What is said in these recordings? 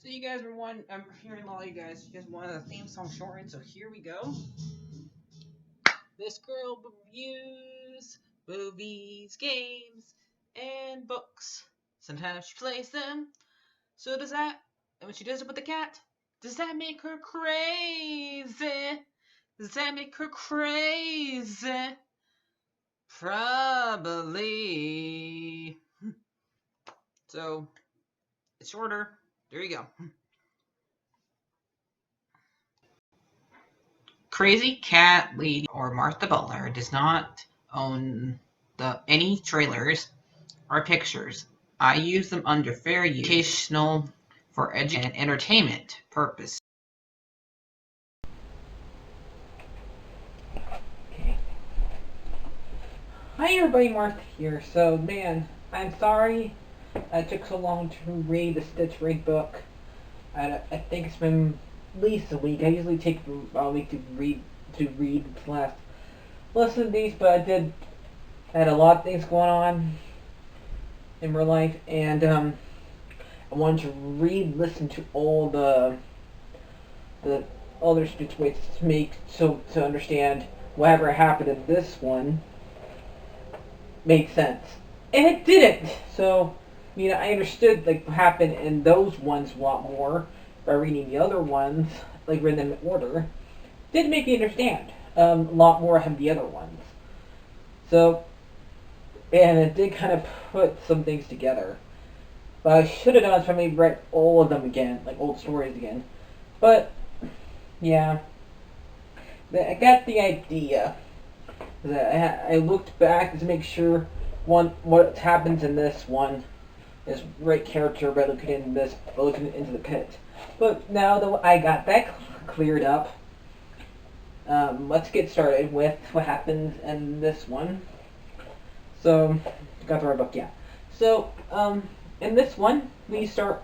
So you guys were I'm hearing a lot of you guys wanted a theme song shortened, so here we go. This girl reviews movies, games, and books. Sometimes she plays them. So does that, and when she does it with the cat, does that make her crazy? Does that make her crazy? Probably. So, it's shorter. There you go. CrazyCatLady or Martha Butler does not own any trailers or pictures. I use them under fair use, educational, for education and entertainment purpose. Okay. Hi everybody, Martha here. So, man, I'm sorry it took so long to read the Stitchwraith book. I think it's been at least a week. I usually take about a week to read last listen to these, but I had a lot of things going on in my life, and I wanted to listen to all the other Stitchwraiths to understand whatever happened in this one made sense. And it didn't. So, I understood like what happened in those ones a lot more by reading the other ones, like reading them in order. Did make me understand a lot more of the other ones. So, and it did kind of put some things together. But I should have done is probably read all of them again, like old stories again. But yeah, I got the idea. I looked back to make sure what happens in this one is right character by looking into the pit. But now that I got that cleared up, let's get started with what happens in this one. So, got the right book, yeah. So, in this one, we start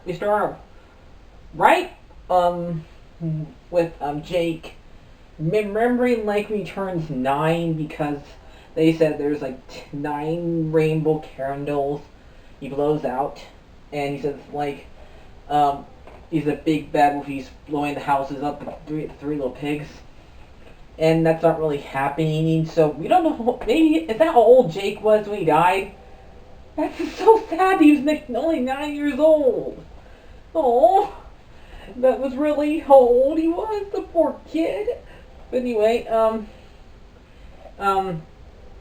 right with Jake remembering like when he turns 9 because they said there's like 9 rainbow candles he blows out, and he says like he's a big bad wolf, he's blowing the houses up with three little pigs, and that's not really happening. So we don't know. Maybe is that how old Jake was when he died? That's just so sad. He was like only 9 years old. Oh, that was really how old he was. The poor kid. But anyway,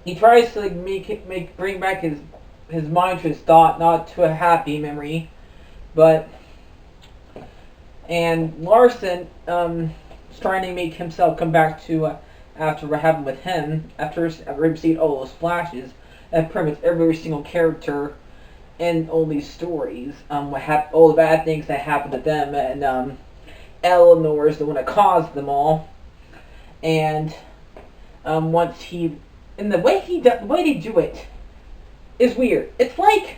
he tries to like bring back his mind to his thought, not to a happy memory, but and Larson is trying to make himself come back to after what happened with him after seeing all those flashes of pretty much every single character in all these stories, all the bad things that happened to them, and Eleanor is the one that caused them all. And once and the way they do it is weird. It's like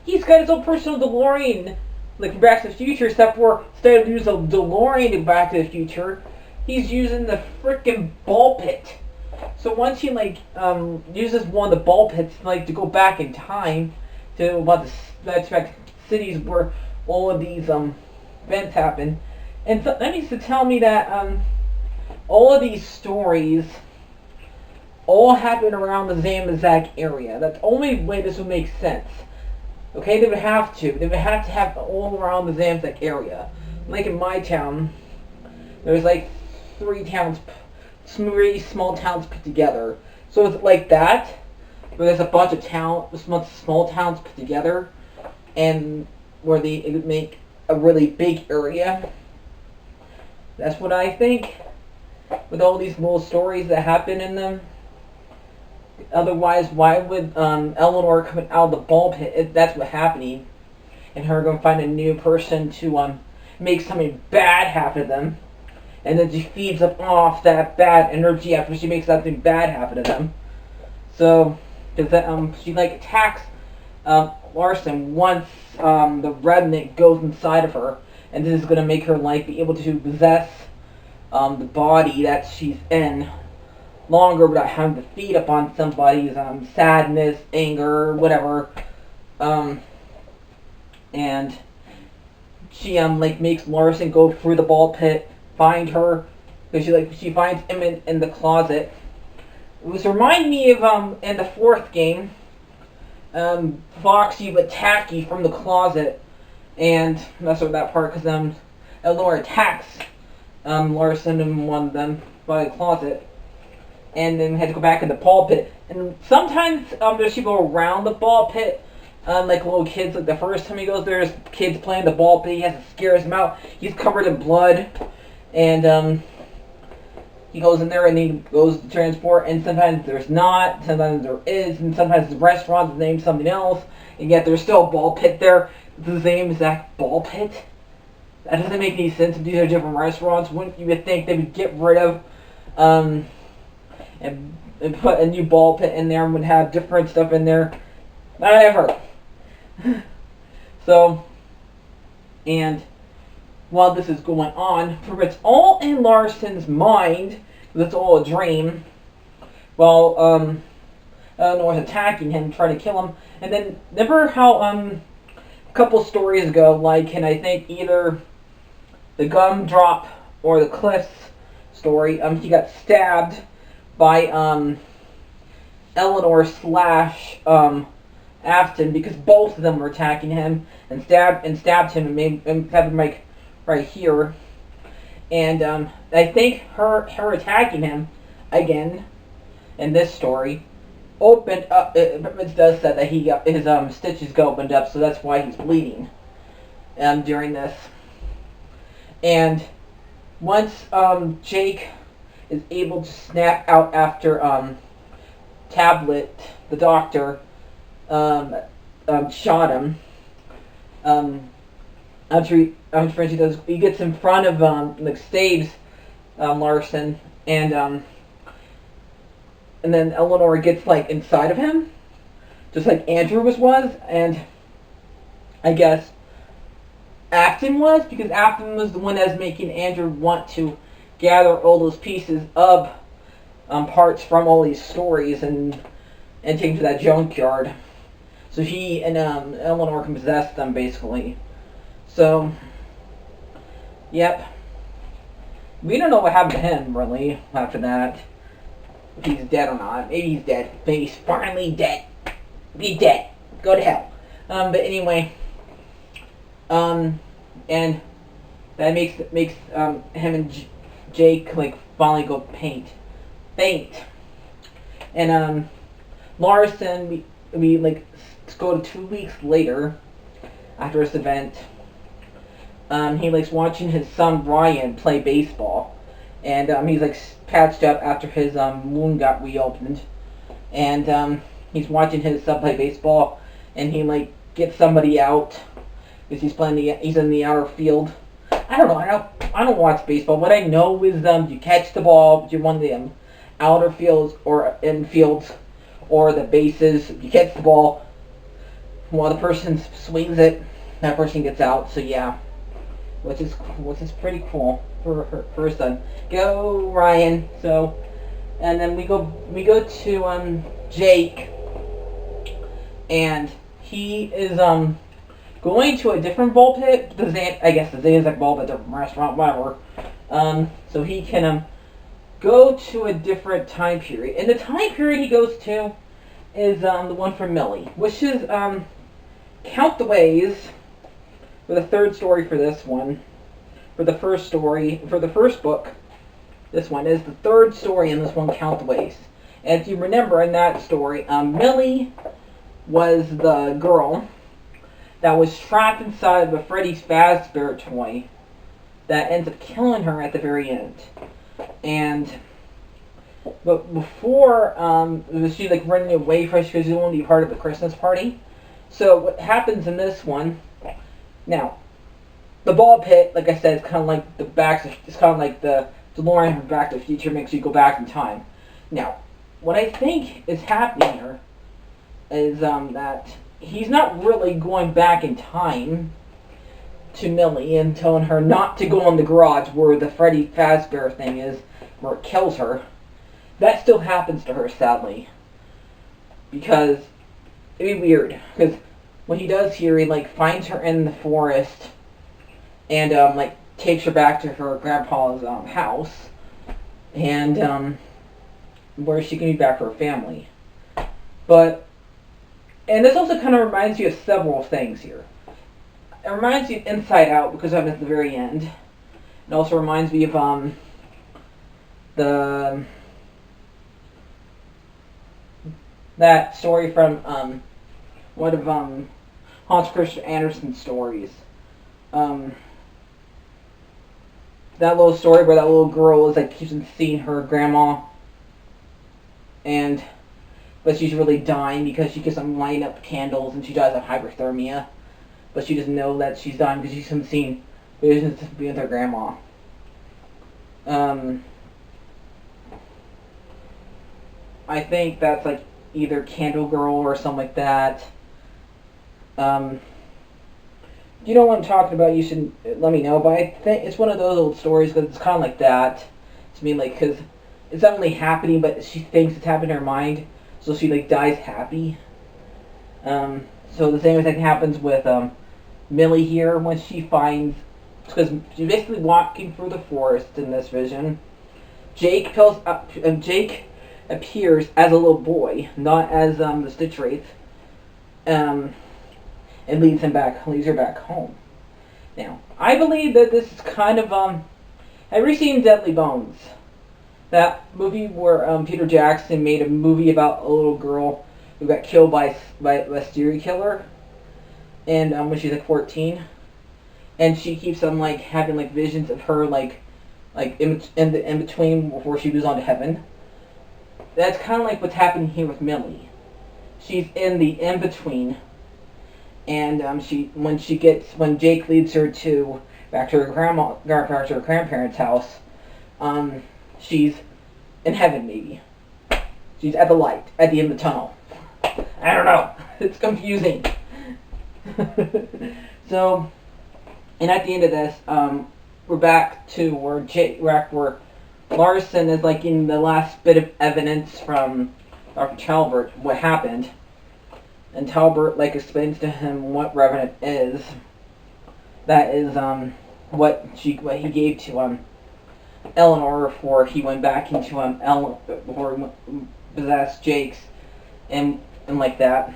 he's got his own personal DeLorean, like Back to the Future, except for instead of using a DeLorean in Back to the Future, he's using the freaking ball pit. So once he uses one of the ball pits to go back in time to about the flashback cities where all of these events happen, and so that means to tell me that all of these stories all happen around the Zamazak area. That's the only way this would make sense. Okay, they would have to. They would have to have all around the Zamazak area. Like in my town, there's like three small towns put together. So it's like that, where there's a bunch of small towns put together, and where it would make a really big area. That's what I think. With all these little stories that happen in them. Otherwise, why would Eleanor coming out of the ball pit, if that's what's happening, and her going to find a new person to make something bad happen to them, and then she feeds up off that bad energy after she makes something bad happen to them. So, she attacks Larson once the remnant goes inside of her, and this is going to make her be able to possess the body that she's in longer without having to feed upon somebody's sadness, anger, whatever. And she like makes Larson go through the ball pit, find her, because she finds him in the closet. It was remind me of in the fourth game, Foxy would attack you from the closet, and that's what that part because Eleanor attacks Larson and one of them by the closet, and then had to go back in the ball pit. And sometimes there's people around the ball pit. Like little kids, like the first time he goes there's kids playing the ball pit, he has to scare him out. He's covered in blood, and he goes in there and he goes to transport, and sometimes there's not, sometimes there is, and sometimes the restaurant's named something else, and yet there's still a ball pit there. It's the same exact ball pit. That doesn't make any sense if these are different restaurants. Wouldn't you would think they would get rid of, and put a new ball pit in there and would have different stuff in there? Whatever. So, and while this is going on, for it's all in Larson's mind, it's all a dream, while Eleanor's attacking him, trying to kill him. And then remember how a couple stories ago, like in I think either the Gumdrop or the Cliffs story, he got stabbed by Eleanor slash Afton, because both of them were attacking him and stabbed him and stabbed him like right here. And I think her attacking him again in this story opened up. It does say that he got his stitches got opened up, so that's why he's bleeding during this. And once Jake is able to snap out after Tablet, the doctor, shot him. After he does, he gets in front of like staves Larson, and then Eleanor gets like inside of him, just like Andrew was, and I guess Afton was, because Afton was the one that's making Andrew want to gather all those pieces of parts from all these stories and take them to that junkyard. So he and Eleanor can possess them, basically. So, yep. We don't know what happened to him, really, after that. If he's dead or not. Maybe he's dead. Maybe he's finally dead. Be dead. Go to hell. But anyway. And that makes him and Jake, like, finally go faint. And, Larson, we like, go to 2 weeks later, after this event. He likes watching his son Ryan play baseball, and he's like patched up after his wound got reopened, and he's watching his son play baseball, and he like gets somebody out because he's in the outer field. I don't know. I don't watch baseball. What I know is you catch the ball, you're one of the outer fields or infields or the bases. You catch the ball. While the person swings it, that person gets out. So yeah, which is pretty cool for her son. Go Ryan. So, and then we go to Jake, and he is going to a different ball pit. I guess the Zanzibar ball pit, different restaurant, whatever. So he can go to a different time period, and the time period he goes to is the one for Millie, which is Count the Ways, for the third story for this one. For the first book, this one is the third story in this one, Count the Ways. And if you remember in that story, Millie was the girl that was trapped inside of a Freddy Fazbear toy that ends up killing her at the very end. But before, she like running away from because she wanted to be part of the Christmas party. So what happens in this one? Now, the ball pit, like I said, is kind of like it's kind of like the DeLorean from Back to the Future, makes you go back in time. Now, what I think is happening here is that he's not really going back in time to Millie and telling her not to go in the garage where the Freddy Fazbear thing is, where it kills her. That still happens to her, sadly. Because it'd be weird. Because what he does here, he like finds her in the forest, and like takes her back to her grandpa's house, and where she can be back for her family. But and this also kind of reminds you of several things here. It reminds you of Inside Out because of it at the very end. It also reminds me of the that story from one of Hans Christian Andersen's stories. That little story where that little girl is like keeps on seeing her grandma, but she's really dying because she keeps on lighting up candles and she dies of hypothermia. But she doesn't know that she's dying because she's been seeing visions of being with her grandma. I think that's like either Candle Girl or something like that. You know what I'm talking about, you should let me know. But I think it's one of those old stories because it's kind of like that to me, like, because it's not really happening, but she thinks it's happening in her mind, so she like dies happy. So the same thing happens with Millie here when she finds, because she's basically walking through the forest in this vision. Jake appears as a little boy, not as the Stitchwraith. And leads her back home. Now, I believe that this is kind of have you seen Deadly Bones? That movie where Peter Jackson made a movie about a little girl who got killed by a serial killer, and when she's like 14, and she keeps on like having like visions of her like in between before she moves on to heaven. That's kind of like what's happening here with Millie. She's in the in between. And when Jake leads her back to her grandparents' house, she's in heaven maybe. She's at the light at the end of the tunnel. I don't know. It's confusing. So, and at the end of this, we're back to where Larson is like in the last bit of evidence from Dr. Talbot what happened. And Talbot like explains to him what Revenant is. That is what he gave to Eleanor before he went back into before he possessed Jake's and like that.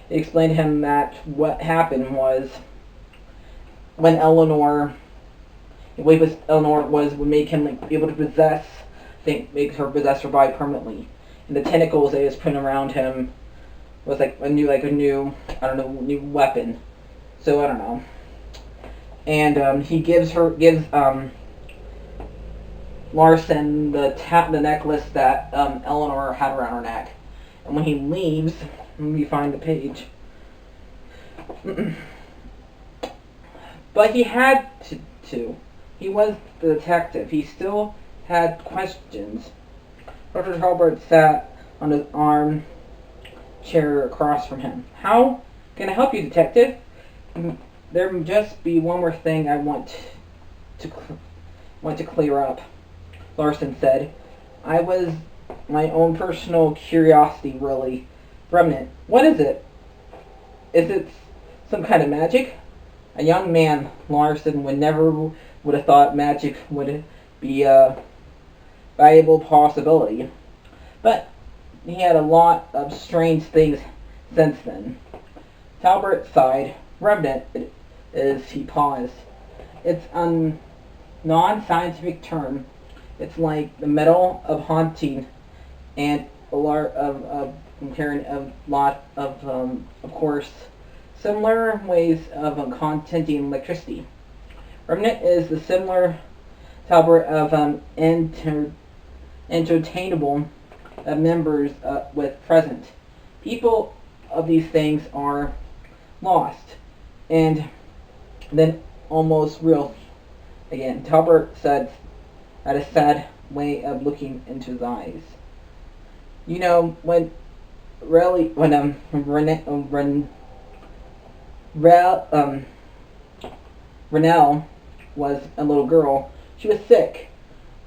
He explained to him that what happened was when Eleanor would make him like be able to make her possess her body permanently. And the tentacles they was putting around him was like a new weapon. So I don't know. And he gives Larson the necklace that Eleanor had around her neck. And when he leaves, let me find the page. But he had to. He was the detective. He still had questions. Dr. Talbot sat on his arm chair across from him. How can I help you, detective? There may just be one more thing I want to clear up, Larson said. I was my own personal curiosity, really. Remnant, what is it? Is it some kind of magic? A young man, Larson would have thought magic would be a valuable possibility. But he had a lot of strange things since then. Talbot sighed. Revenant is, he paused. It's a non-scientific term. It's like the metal of haunting and a lot of course, similar ways of contenting electricity. Revenant is the similar Talbot of entertainable members with present. People of these things are lost, and then almost real again. Talbot said, had a sad way of looking into his eyes. You know, when Renelle was a little girl, she was sick,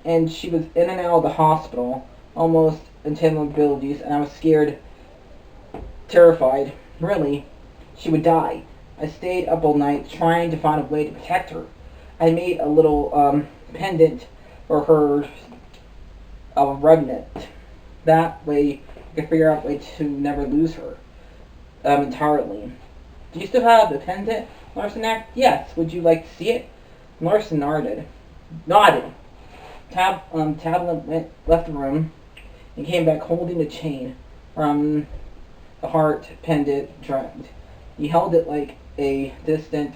and she was in and out of the hospital, almost until abilities, and I was scared, terrified, really, she would die. I stayed up all night trying to find a way to protect her. I made a little pendant for her remnant. That way, I could figure out a way to never lose her entirely. Do you still have the pendant? Larson asked. Yes. Would you like to see it? Larson nodded. Tablet left the room and came back holding the chain from the heart pendant. He held it like a distant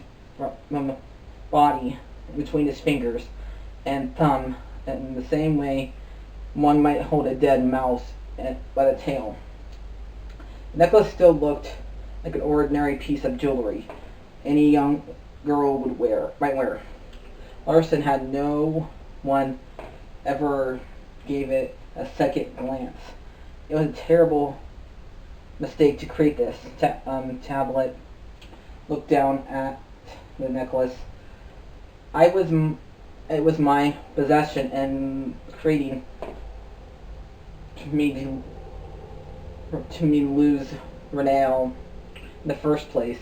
body between his fingers and thumb, in the same way one might hold a dead mouse by the tail. The necklace still looked like an ordinary piece of jewelry any young girl might wear. Larson had no one ever gave it a second glance. It was a terrible mistake to create this. Tablet looked down at the necklace. It was my possession, and creating to me lose Renelle in the first place.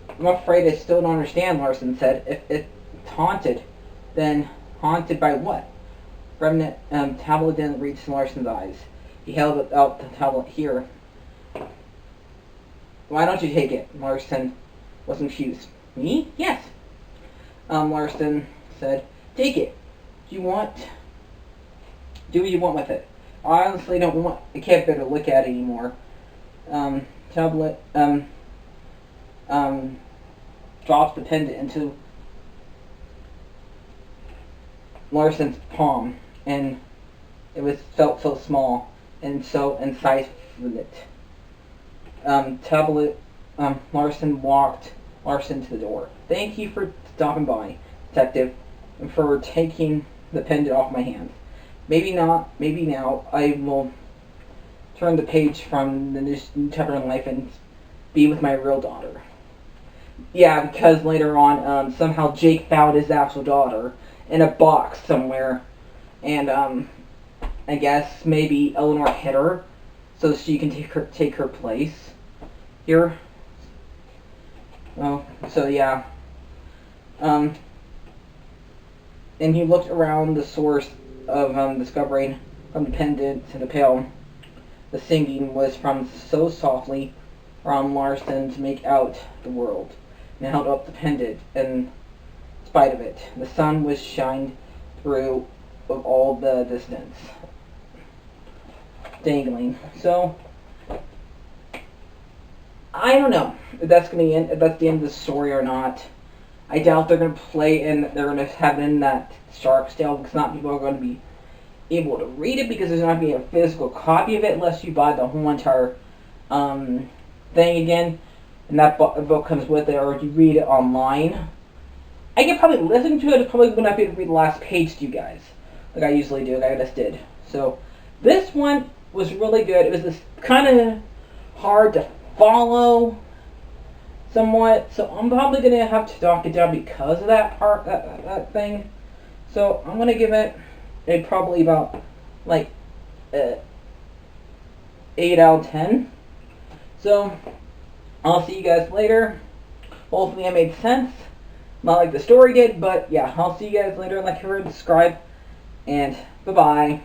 I'm afraid I still don't understand, Larson said. If it's haunted, then haunted by what? Remnant tablet didn't reach Larson's eyes. He held out the tablet. Here. Why don't you take it? Larson was confused. Me? Yes. Larson said, take it. Do what you want with it. I honestly I can't bear to look at it anymore. Tablet drops the pendant into Larson's palm, and felt so small and so incised with it. Larson walked Larson to the door. Thank you for stopping by, Detective, and for taking the pendant off my hands. Maybe now I will turn the page from the new chapter in life and be with my real daughter. Yeah, because later on, somehow Jake found his actual daughter in a box somewhere, and I guess maybe Eleanor hit her so she can take her place here. Oh, so yeah. And he looked around the source of discovering from the pendant to the pail. The singing was from so softly from Larson to make out the world, and held up the pendant in spite of it. The sun was shined through of all the distance, dangling. So I don't know if that's the end of the story or not. I doubt they're gonna they're gonna have it in that Shark's Tale, because not people are gonna be able to read it, because there's not gonna be a physical copy of it unless you buy the whole entire thing again, and that book comes with it, or if you read it online. I could probably listen to it. I probably would not be able to read the last page to you guys, like I usually do, like I just did. So this one was really good. It was just kind of hard to follow somewhat, so I'm probably gonna have to knock it down because of that part, that thing. So I'm gonna give it probably about like 8 out of 10. So I'll see you guys later. Hopefully I made sense, not like the story did, but yeah, I'll see you guys later. Like, subscribe, and bye bye.